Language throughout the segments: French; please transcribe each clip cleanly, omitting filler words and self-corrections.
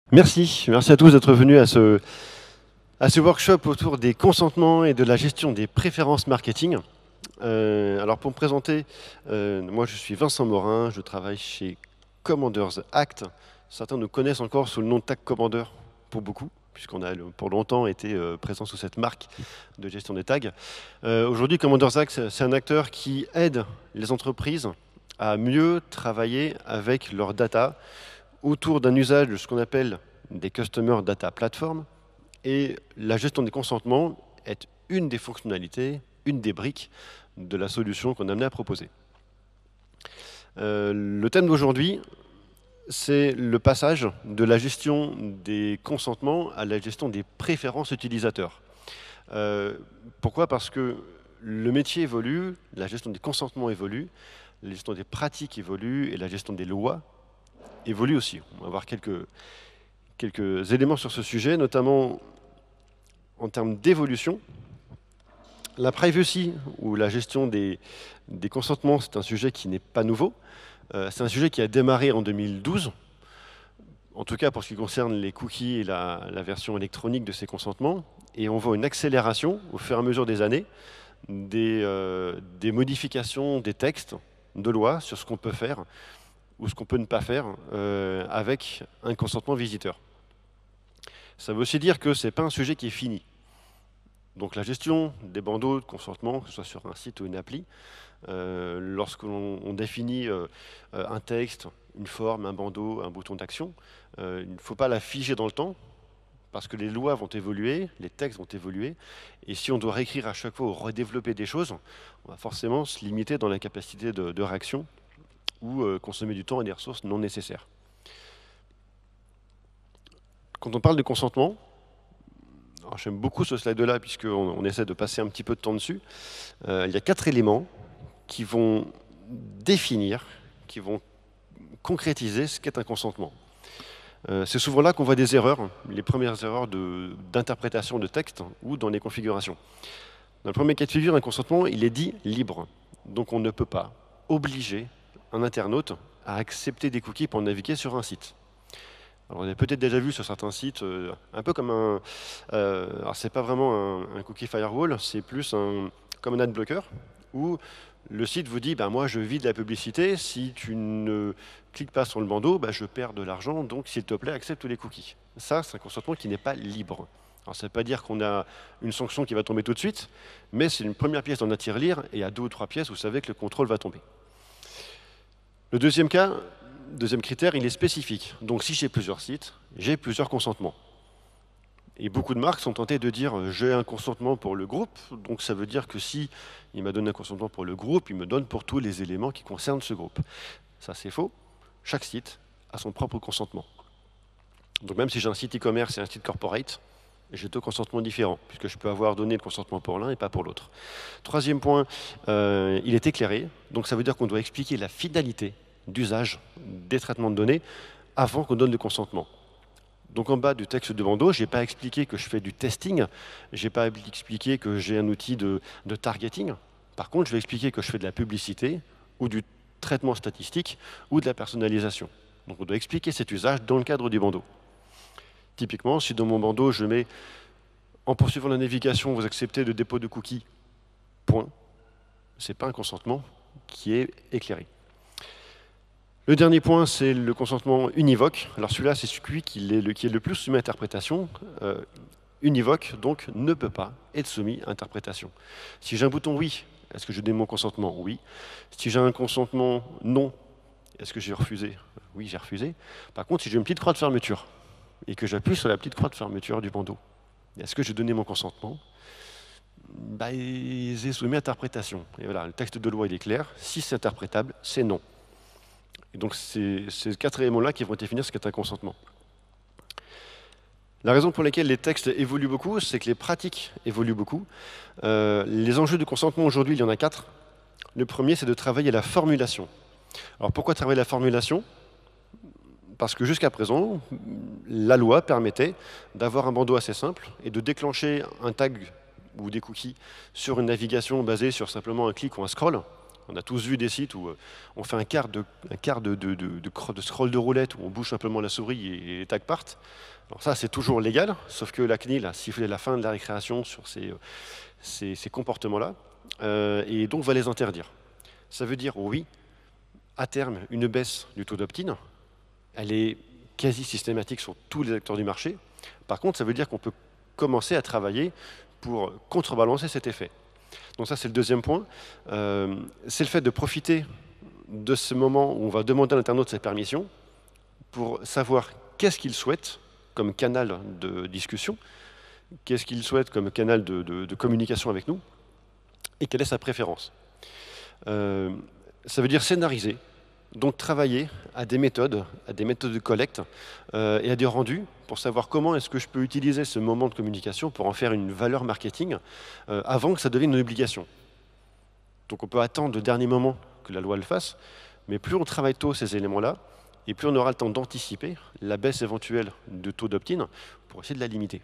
Merci à tous d'être venus à ce workshop autour des consentements et de la gestion des préférences marketing. Alors pour me présenter, moi je suis Vincent Morin, je travaille chez Commanders Act. Certains nous connaissent encore sous le nom de Tag Commander pour beaucoup, puisqu'on a pour longtemps été présent sous cette marque de gestion des tags. Aujourd'hui, Commanders Act, c'est un acteur qui aide les entreprises à mieux travailler avec leurs data autour d'un usage de ce qu'on appelle des Customer Data Platform. Et la gestion des consentements est une des fonctionnalités, une des briques de la solution qu'on a amené à proposer. Le thème d'aujourd'hui, c'est le passage de la gestion des consentements à la gestion des préférences utilisateurs. Pourquoi? Parce que le métier évolue, la gestion des consentements évolue, la gestion des pratiques évolue et la gestion des lois évolue aussi. On va voir quelques éléments sur ce sujet, notamment en termes d'évolution. La privacy ou la gestion des consentements, c'est un sujet qui n'est pas nouveau. C'est un sujet qui a démarré en 2012, en tout cas pour ce qui concerne les cookies et la version électronique de ces consentements. Et on voit une accélération au fur et à mesure des années des modifications des textes de loi sur ce qu'on peut faire ou ce qu'on peut ne pas faire avec un consentement visiteur. Ça veut aussi dire que ce n'est pas un sujet qui est fini. Donc la gestion des bandeaux de consentement, que ce soit sur un site ou une appli, lorsqu'on définit un texte, une forme, un bandeau, un bouton d'action, il ne faut pas la figer dans le temps, parce que les lois vont évoluer, les textes vont évoluer, et si on doit réécrire à chaque fois ou redévelopper des choses, on va forcément se limiter dans la capacité de réaction ou consommer du temps et des ressources non nécessaires. Quand on parle de consentement, j'aime beaucoup ce slide-là puisqu'on essaie de passer un petit peu de temps dessus, il y a 4 éléments qui vont définir, qui vont concrétiser ce qu'est un consentement. C'est souvent là qu'on voit des erreurs, les premières erreurs d'interprétation de texte ou dans les configurations. Dans le premier cas de figure, un consentement, il est dit libre. Donc on ne peut pas obliger un internaute à accepter des cookies pour naviguer sur un site. Alors, on a peut-être déjà vu sur certains sites, un peu comme un... alors c'est pas vraiment un cookie firewall, c'est plus comme un adblocker, où le site vous dit, moi je vis de la publicité, si tu ne cliques pas sur le bandeau, je perds de l'argent, donc s'il te plaît, accepte tous les cookies. Ça, c'est un consentement qui n'est pas libre. Alors ça ne veut pas dire qu'on a une sanction qui va tomber tout de suite, mais c'est une première pièce dans un tirelire, et à 2 ou 3 pièces, vous savez que le contrôle va tomber. Le deuxième critère, il est spécifique. Donc si j'ai plusieurs sites, j'ai plusieurs consentements. Et beaucoup de marques sont tentées de dire j'ai un consentement pour le groupe, donc ça veut dire que si il m'a donné un consentement pour le groupe, il me donne pour tous les éléments qui concernent ce groupe. Ça c'est faux. Chaque site a son propre consentement. Donc même si j'ai un site e-commerce et un site corporate, j'ai 2 consentements différents, puisque je peux avoir donné le consentement pour l'un et pas pour l'autre. Troisième point, il est éclairé, donc ça veut dire qu'on doit expliquer la finalité d'usage des traitements de données avant qu'on donne le consentement. Donc en bas du texte de bandeau, je n'ai pas expliqué que je fais du testing, je n'ai pas expliqué que j'ai un outil de targeting. Par contre, je vais expliquer que je fais de la publicité ou du traitement statistique ou de la personnalisation. Donc on doit expliquer cet usage dans le cadre du bandeau. Typiquement, si dans mon bandeau, je mets « En poursuivant la navigation, vous acceptez le dépôt de cookies », point. Ce n'est pas un consentement qui est éclairé. Le dernier point, c'est le consentement univoque. Alors celui-là, c'est celui qui est le plus soumis à interprétation. Univoque, donc, ne peut pas être soumis à interprétation. Si j'ai un bouton « Oui », est-ce que je donne mon consentement? Oui. Si j'ai un consentement « Non », est-ce que j'ai refusé? Oui, j'ai refusé. Par contre, si j'ai une petite croix de fermeture, et que j'appuie sur la petite croix de fermeture du bandeau, est-ce que j'ai donné mon consentement? Il est soumis à interprétation. Et voilà, le texte de loi, il est clair. Si c'est interprétable, c'est non. Et donc, c'est ces 4 éléments-là qui vont définir ce qu'est un consentement. La raison pour laquelle les textes évoluent beaucoup, c'est que les pratiques évoluent beaucoup. Les enjeux de consentement aujourd'hui, il y en a 4. Le premier, c'est de travailler la formulation. Alors, pourquoi travailler la formulation? Parce que jusqu'à présent, la loi permettait d'avoir un bandeau assez simple et de déclencher un tag ou des cookies sur une navigation basée sur simplement un clic ou un scroll, On a tous vu des sites où on fait un quart de scroll de roulette, où on bouge simplement la souris et les tags partent. Alors ça, c'est toujours légal, sauf que la CNIL a sifflé la fin de la récréation sur ces comportements-là, et donc va les interdire. Ça veut dire, oui, à terme, une baisse du taux d'opt-in. Elle est quasi systématique sur tous les acteurs du marché. Par contre, ça veut dire qu'on peut commencer à travailler pour contrebalancer cet effet. Donc ça, c'est le deuxième point. C'est le fait de profiter de ce moment où on va demander à l'internaute sa permission pour savoir qu'est-ce qu'il souhaite comme canal de discussion, qu'est-ce qu'il souhaite comme canal de communication avec nous, et quelle est sa préférence. Ça veut dire scénariser, donc travailler à des méthodes de collecte et à des rendus pour savoir comment est-ce que je peux utiliser ce moment de communication pour en faire une valeur marketing avant que ça devienne une obligation. Donc on peut attendre le dernier moment que la loi le fasse, mais plus on travaille tôt ces éléments-là, et plus on aura le temps d'anticiper la baisse éventuelle de taux d'opt-in pour essayer de la limiter.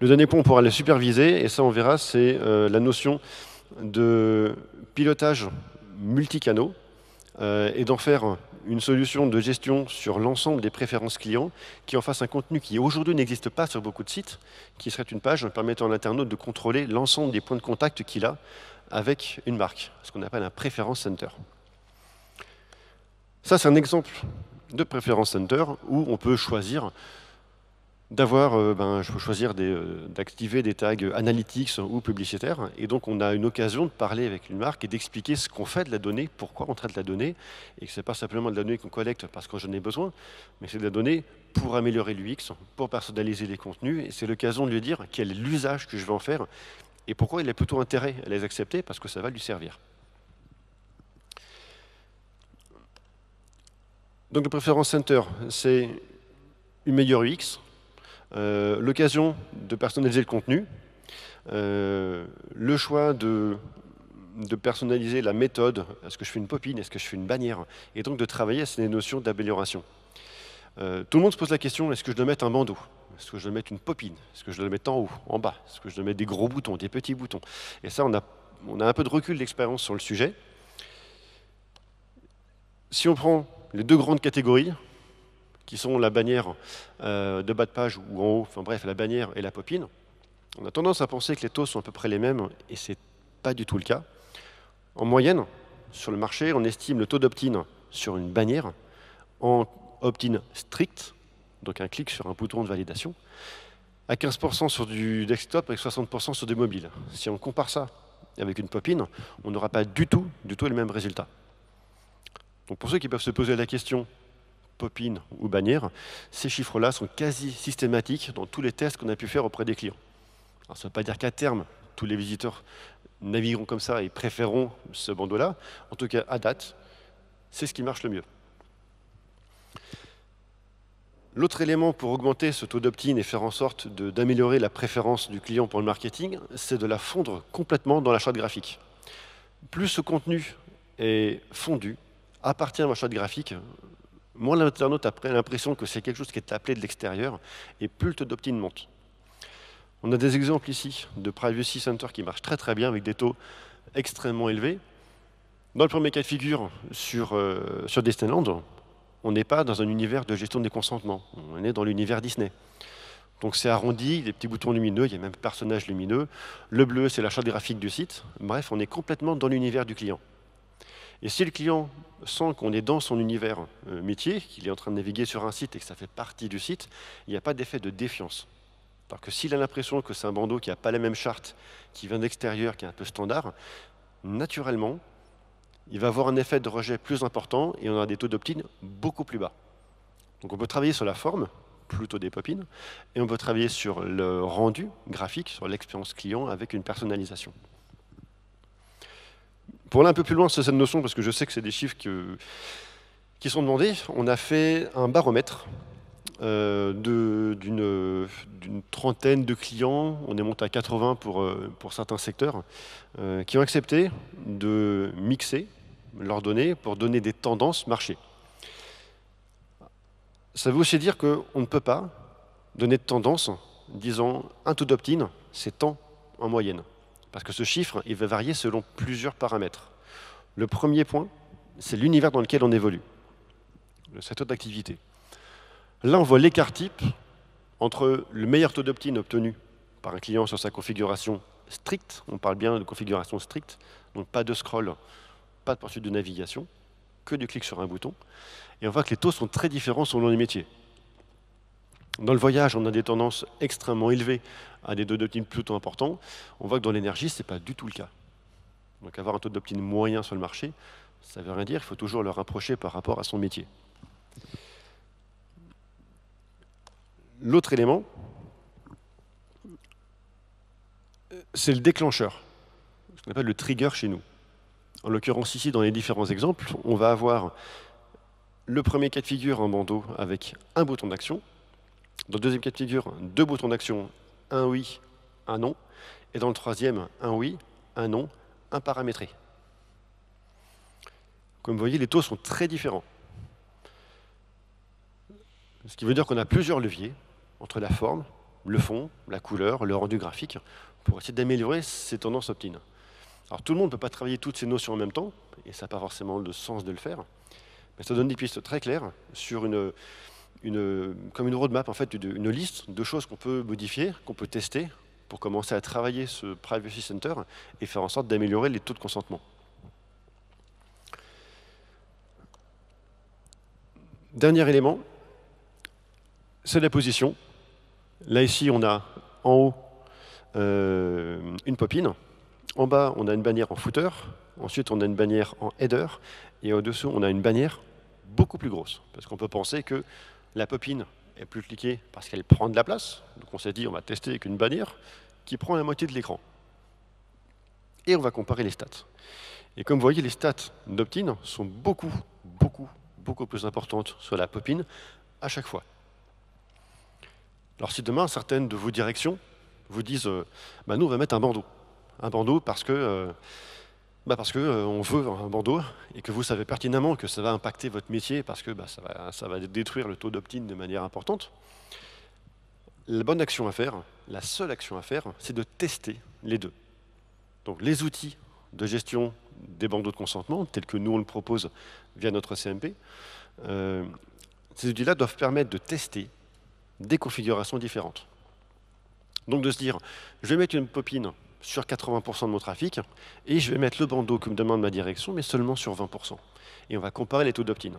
Le dernier point, on pourra le superviser, et ça on verra, c'est la notion de pilotage multicanaux et d'en faire une solution de gestion sur l'ensemble des préférences clients qui en fasse un contenu qui aujourd'hui n'existe pas sur beaucoup de sites, qui serait une page permettant à l'internaute de contrôler l'ensemble des points de contact qu'il a avec une marque, ce qu'on appelle un Preference Center. Ça, c'est un exemple de Preference Center où on peut choisir d'avoir, je peux choisir d'activer des tags analytics ou publicitaires, et donc on a une occasion de parler avec une marque et d'expliquer ce qu'on fait de la donnée, pourquoi on traite la donnée, et que ce n'est pas simplement de la donnée qu'on collecte parce que j'en ai besoin, mais c'est de la donnée pour améliorer l'UX, pour personnaliser les contenus, et c'est l'occasion de lui dire quel est l'usage que je vais en faire, et pourquoi il a plutôt intérêt à les accepter, parce que ça va lui servir. Donc le Preference Center, c'est une meilleure UX, l'occasion de personnaliser le contenu, le choix de personnaliser la méthode, est-ce que je fais une pop-in, est-ce que je fais une bannière, et donc de travailler à ces notions d'amélioration. Tout le monde se pose la question, est-ce que je dois mettre un bandeau? Est-ce que je dois mettre une pop-in? Est-ce que je dois le mettre en haut, en bas? Est-ce que je dois mettre des gros boutons, des petits boutons? Et ça, on a un peu de recul d'expérience sur le sujet. Si on prend les deux grandes catégories, qui sont la bannière de bas de page ou en haut, enfin bref, la bannière et la pop-in, on a tendance à penser que les taux sont à peu près les mêmes, et ce n'est pas du tout le cas. En moyenne, sur le marché, on estime le taux d'opt-in sur une bannière en opt-in strict, donc un clic sur un bouton de validation, à 15% sur du desktop et 60% sur du mobile. Si on compare ça avec une pop-in, on n'aura pas du tout les mêmes résultats. Donc pour ceux qui peuvent se poser la question pop-in ou bannière, ces chiffres-là sont quasi systématiques dans tous les tests qu'on a pu faire auprès des clients. Alors, ça ne veut pas dire qu'à terme, tous les visiteurs navigueront comme ça et préféreront ce bandeau-là. En tout cas, à date, c'est ce qui marche le mieux. L'autre élément pour augmenter ce taux d'opt-in et faire en sorte d'améliorer la préférence du client pour le marketing, c'est de la fondre complètement dans la charte graphique. Plus ce contenu est fondu, appartient à ma charte graphique, moins l'internaute a l'impression que c'est quelque chose qui est appelé de l'extérieur, et plus le taux d'opt-in monte. On a des exemples ici de Privacy Center qui marchent très très bien avec des taux extrêmement élevés. Dans le premier cas de figure sur Disneyland, on n'est pas dans un univers de gestion des consentements, on est dans l'univers Disney. Donc c'est arrondi, des petits boutons lumineux, il y a même personnages lumineux. Le bleu, c'est la charte graphique du site. Bref, on est complètement dans l'univers du client. Et si le client sent qu'on est dans son univers métier, qu'il est en train de naviguer sur un site et que ça fait partie du site, il n'y a pas d'effet de défiance. Alors que s'il a l'impression que c'est un bandeau qui n'a pas la même charte, qui vient d'extérieur, qui est un peu standard, naturellement, il va avoir un effet de rejet plus important et on aura des taux d'opt-in beaucoup plus bas. Donc on peut travailler sur la forme, plutôt des pop-in, et on peut travailler sur le rendu graphique, sur l'expérience client avec une personnalisation. Pour aller un peu plus loin sur cette notion, parce que je sais que c'est des chiffres qui sont demandés, on a fait un baromètre d'une trentaine de clients, on est monté à 80 pour certains secteurs, qui ont accepté de mixer leurs données pour donner des tendances marché. Ça veut aussi dire qu'on ne peut pas donner de tendance disant un taux d'opt-in, c'est tant en moyenne. Parce que ce chiffre, il va varier selon plusieurs paramètres. Le premier point, c'est l'univers dans lequel on évolue, le secteur d'activité. Là, on voit l'écart type entre le meilleur taux d'opt-in obtenu par un client sur sa configuration stricte, on parle bien de configuration stricte, donc pas de scroll, pas de poursuite de navigation, que du clic sur un bouton. Et on voit que les taux sont très différents selon les métiers. Dans le voyage, on a des tendances extrêmement élevées à des taux d'opt-in plutôt importants. On voit que dans l'énergie, ce n'est pas du tout le cas. Donc avoir un taux d'opt-in moyen sur le marché, ça ne veut rien dire, il faut toujours le rapprocher par rapport à son métier. L'autre élément, c'est le déclencheur, ce qu'on appelle le trigger chez nous. En l'occurrence ici, dans les différents exemples, on va avoir le premier cas de figure, un bandeau avec un bouton d'action. Dans le deuxième cas de figure, 2 boutons d'action, un oui, un non. Et dans le troisième, un oui, un non, un paramétré. Comme vous voyez, les taux sont très différents. Ce qui veut dire qu'on a plusieurs leviers entre la forme, le fond, la couleur, le rendu graphique, pour essayer d'améliorer ces tendances opt-in. Alors tout le monde ne peut pas travailler toutes ces notions en même temps, et ça n'a pas forcément le sens de le faire, mais ça donne des pistes très claires sur comme une roadmap, en fait, une liste de choses qu'on peut modifier, qu'on peut tester, pour commencer à travailler ce Privacy Center et faire en sorte d'améliorer les taux de consentement. Dernier élément, c'est la position. Là, ici, on a en haut une pop-in. En bas, on a une bannière en footer. Ensuite, on a une bannière en header. Et au-dessous, on a une bannière beaucoup plus grosse. Parce qu'on peut penser que la pop-in est plus cliquée parce qu'elle prend de la place. Donc on s'est dit, on va tester avec une bannière qui prend la moitié de l'écran. Et on va comparer les stats. Et comme vous voyez, les stats d'opt-in sont beaucoup plus importantes sur la pop-in à chaque fois. Alors si demain, certaines de vos directions vous disent nous, on va mettre un bandeau. Un bandeau parce que on veut un bandeau et que vous savez pertinemment que ça va impacter votre métier parce que ça va détruire le taux d'opt-in de manière importante. La bonne action à faire, la seule action à faire, c'est de tester les deux. Donc les outils de gestion des bandeaux de consentement, tels que nous on le propose via notre CMP, ces outils-là doivent permettre de tester des configurations différentes. Donc de se dire, je vais mettre une pop-in sur 80% de mon trafic, et je vais mettre le bandeau que me demande ma direction, mais seulement sur 20%. Et on va comparer les taux d'opt-in.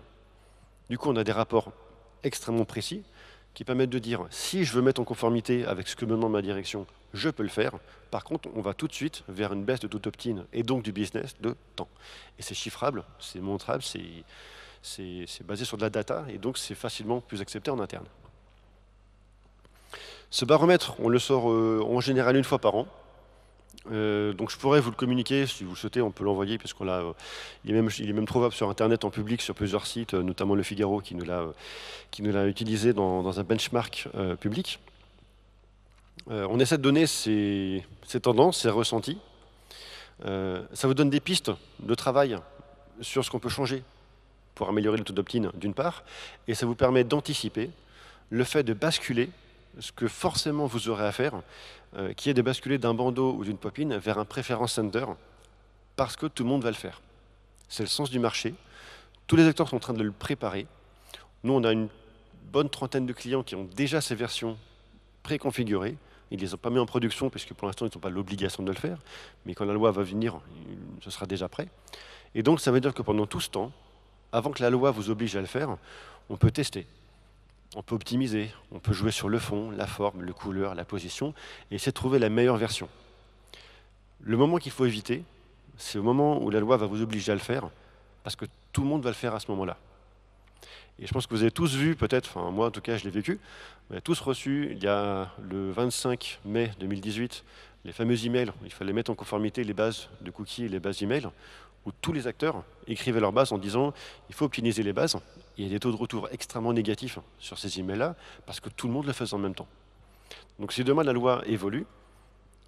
Du coup, on a des rapports extrêmement précis qui permettent de dire, si je veux mettre en conformité avec ce que me demande ma direction, je peux le faire. Par contre, on va tout de suite vers une baisse de taux d'opt-in, et donc du business de temps. Et c'est chiffrable, c'est montrable, c'est basé sur de la data, et donc c'est facilement plus accepté en interne. Ce baromètre, on le sort en général une fois par an. Donc je pourrais vous le communiquer, si vous le souhaitez, on peut l'envoyer, puisqu'on l'a, il est même trouvable sur Internet en public, sur plusieurs sites, notamment Le Figaro, qui nous l'a utilisé dans un benchmark public. On essaie de donner ces tendances, ces ressentis. Ça vous donne des pistes de travail sur ce qu'on peut changer pour améliorer le taux d'opt-in, d'une part, et ça vous permet d'anticiper le fait de basculer ce que forcément vous aurez à faire, qui est de basculer d'un bandeau ou d'une pop-in vers un preference center, parce que tout le monde va le faire. C'est le sens du marché. Tous les acteurs sont en train de le préparer. Nous, on a une bonne trentaine de clients qui ont déjà ces versions préconfigurées. Ils ne les ont pas mis en production, puisque pour l'instant, ils n'ont pas l'obligation de le faire. Mais quand la loi va venir, ce sera déjà prêt. Et donc, ça veut dire que pendant tout ce temps, avant que la loi vous oblige à le faire, on peut tester. On peut optimiser, on peut jouer sur le fond, la forme, le couleur, la position, et essayer de trouver la meilleure version. Le moment qu'il faut éviter, c'est au moment où la loi va vous obliger à le faire, parce que tout le monde va le faire à ce moment-là. Et je pense que vous avez tous vu, peut-être, enfin moi en tout cas je l'ai vécu, vous avez tous reçu, il y a le 25 mai 2018, les fameux emails où il fallait mettre en conformité les bases de cookies et les bases emails, où tous les acteurs écrivaient leurs bases en disant il faut optimiser les bases. Il y a des taux de retour extrêmement négatifs sur ces emails-là parce que tout le monde le faisait en même temps. Donc si demain la loi évolue,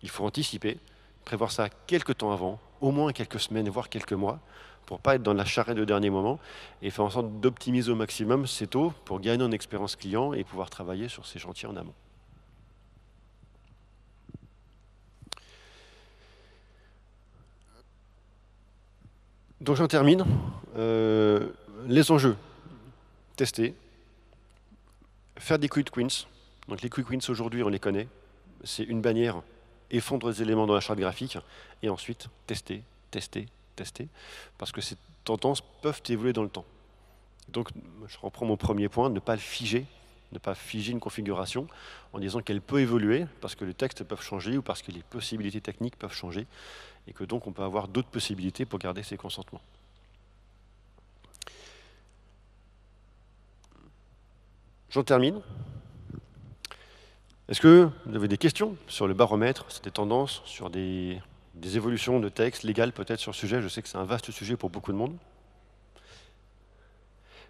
il faut anticiper, prévoir ça quelques temps avant, au moins quelques semaines, voire quelques mois, pour ne pas être dans la charrette de dernier moment et faire en sorte d'optimiser au maximum ces taux pour gagner en expérience client et pouvoir travailler sur ces chantiers en amont. Donc j'en termine. Les enjeux. Tester. Faire des quick wins. Donc les quick wins aujourd'hui, on les connaît. C'est une bannière, effondre les éléments dans la charte graphique, et ensuite tester, tester, tester, parce que ces tendances peuvent évoluer dans le temps. Donc je reprends mon premier point, ne pas le figer, ne pas figer une configuration en disant qu'elle peut évoluer, parce que les textes peuvent changer ou parce que les possibilités techniques peuvent changer, et que donc on peut avoir d'autres possibilités pour garder ces consentements. J'en termine. Est-ce que vous avez des questions sur le baromètre, sur des tendances, sur des évolutions de texte légales peut-être sur le sujet? Je sais que c'est un vaste sujet pour beaucoup de monde.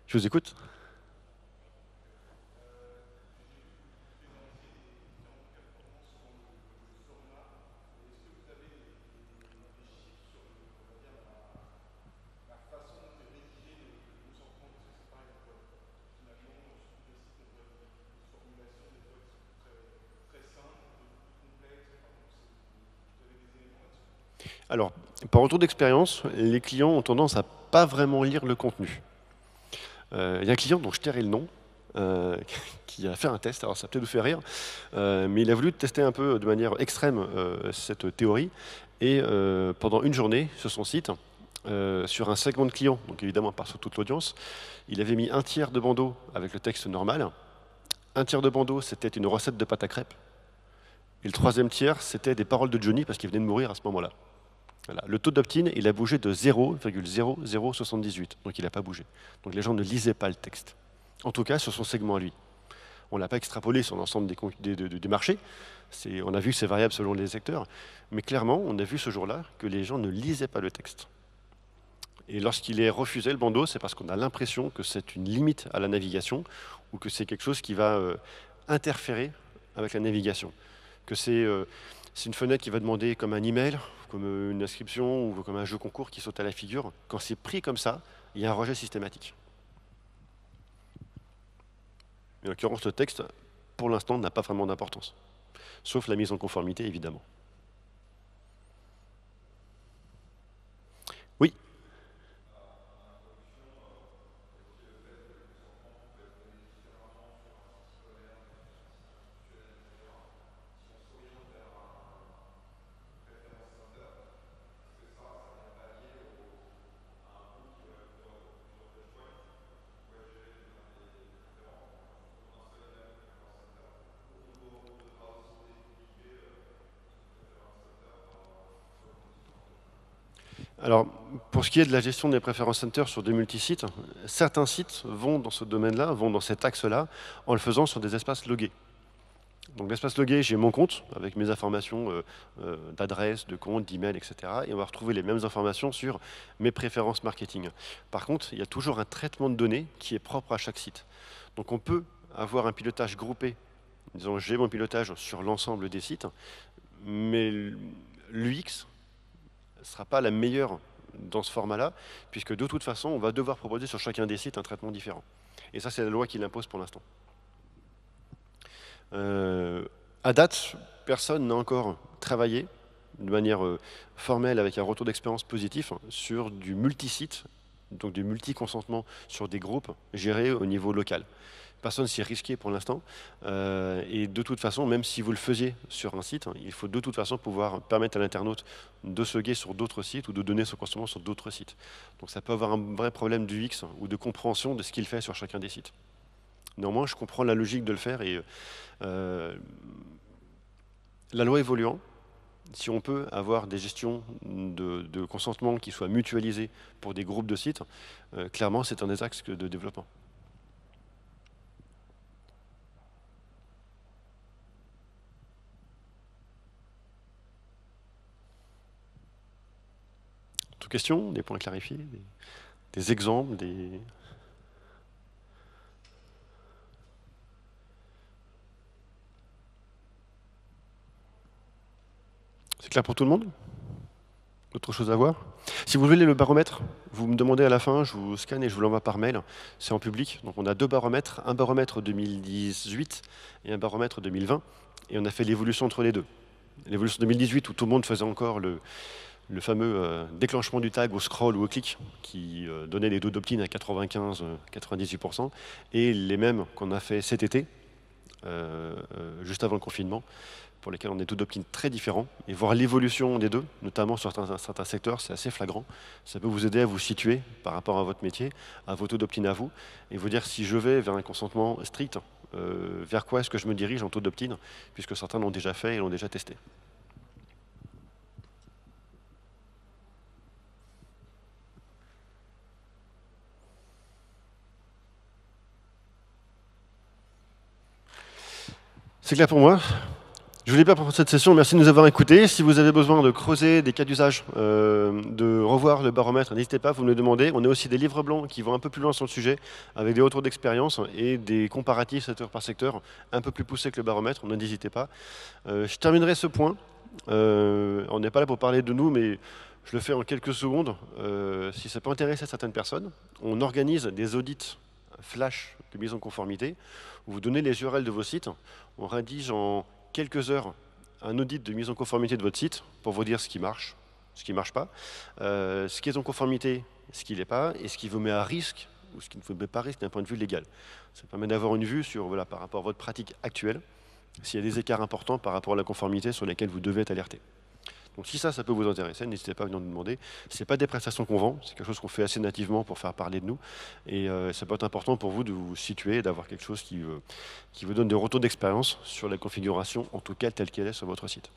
Je vous écoute. Alors, par retour d'expérience, les clients ont tendance à pas vraiment lire le contenu. Il y a un client dont je tairai le nom, qui a fait un test, alors ça peut-être vous faire rire, mais il a voulu tester un peu de manière extrême cette théorie, et pendant une journée sur son site, sur un segment de clients, donc évidemment pas sur toute l'audience, il avait mis un tiers de bandeau avec le texte normal, un tiers de bandeau c'était une recette de pâte à crêpes, et le troisième tiers c'était des paroles de Johnny parce qu'il venait de mourir à ce moment-là. Voilà. Le taux d'opt-in, il a bougé de 0,0078, donc il n'a pas bougé. Donc les gens ne lisaient pas le texte. En tout cas, sur son segment à lui. On ne l'a pas extrapolé sur l'ensemble des marchés. On a vu que c'est variable selon les secteurs. Mais clairement, on a vu ce jour-là que les gens ne lisaient pas le texte. Et lorsqu'il est refusé, le bandeau, c'est parce qu'on a l'impression que c'est une limite à la navigation ou que c'est quelque chose qui va interférer avec la navigation. Que c'est une fenêtre qui va demander comme un email, comme une inscription ou comme un jeu concours qui saute à la figure. Quand c'est pris comme ça, il y a un rejet systématique. Mais en l'occurrence, le texte, pour l'instant, n'a pas vraiment d'importance. Sauf la mise en conformité, évidemment. Oui. Alors, pour ce qui est de la gestion des préférences centers sur des multisites, certains sites vont dans ce domaine-là, vont dans cet axe-là, en le faisant sur des espaces logués. Donc l'espace logué, j'ai mon compte avec mes informations d'adresse, de compte, d'email, etc. Et on va retrouver les mêmes informations sur mes préférences marketing. Par contre, il y a toujours un traitement de données qui est propre à chaque site. Donc on peut avoir un pilotage groupé, disons j'ai mon pilotage sur l'ensemble des sites, mais l'UX ne sera pas la meilleure dans ce format-là, puisque de toute façon, on va devoir proposer sur chacun des sites un traitement différent. Et ça, c'est la loi qui l'impose pour l'instant. À date, personne n'a encore travaillé de manière formelle avec un retour d'expérience positif sur du multisite, donc du multi-consentement sur des groupes gérés au niveau local. Personne s'y est risqué pour l'instant. Et de toute façon, même si vous le faisiez sur un site, il faut de toute façon pouvoir permettre à l'internaute de se loguer sur d'autres sites ou de donner son consentement sur d'autres sites. Donc ça peut avoir un vrai problème d'UX ou de compréhension de ce qu'il fait sur chacun des sites. Néanmoins, je comprends la logique de le faire et la loi évoluant, si on peut avoir des gestions de consentement qui soient mutualisées pour des groupes de sites, clairement, c'est un des axes de développement. D'autres questions, des points clarifiés, des exemples, des... C'est clair pour tout le monde? Autre chose à voir? Si vous voulez le baromètre, vous me demandez à la fin, je vous scanne et je vous l'envoie par mail. C'est en public, donc on a deux baromètres, un baromètre 2018 et un baromètre 2020, et on a fait l'évolution entre les deux. L'évolution 2018 où tout le monde faisait encore le fameux déclenchement du tag au scroll ou au clic qui donnait des taux d'opt-in à 95-98%, et les mêmes qu'on a fait cet été, juste avant le confinement, pour lesquels on a des taux d'opt-in très différents, et voir l'évolution des deux, notamment sur certains secteurs, c'est assez flagrant. Ça peut vous aider à vous situer par rapport à votre métier, à vos taux d'opt-in à vous, et vous dire si je vais vers un consentement strict, vers quoi est-ce que je me dirige en taux d'opt-in, puisque certains l'ont déjà fait et l'ont déjà testé. C'est clair pour moi. Je voulais pas pour cette session, merci de nous avoir écoutés. Si vous avez besoin de creuser des cas d'usage, de revoir le baromètre, n'hésitez pas, vous me le demandez. On a aussi des livres blancs qui vont un peu plus loin sur le sujet, avec des retours d'expérience et des comparatifs secteur par secteur, un peu plus poussés que le baromètre, n'hésitez pas. Je terminerai ce point. On n'est pas là pour parler de nous, mais je le fais en quelques secondes. Si ça peut intéresser certaines personnes, on organise des audits flash de mise en conformité, où vous donnez les URL de vos sites, on rédige en quelques heures un audit de mise en conformité de votre site pour vous dire ce qui marche, ce qui ne marche pas, ce qui est en conformité, ce qui ne l'est pas, et ce qui vous met à risque ou ce qui ne vous met pas à risque d'un point de vue légal. Ça permet d'avoir une vue sur, voilà, par rapport à votre pratique actuelle, s'il y a des écarts importants par rapport à la conformité sur lesquels vous devez être alerté. Donc si ça peut vous intéresser, n'hésitez pas à venir nous demander. Ce n'est pas des prestations qu'on vend, c'est quelque chose qu'on fait assez nativement pour faire parler de nous. Et ça peut être important pour vous de vous situer et d'avoir quelque chose qui vous donne des retours d'expérience sur la configuration, en tout cas telle qu'elle est sur votre site.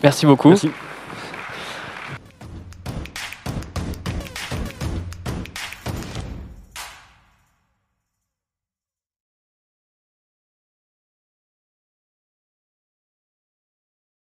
Merci beaucoup. Merci.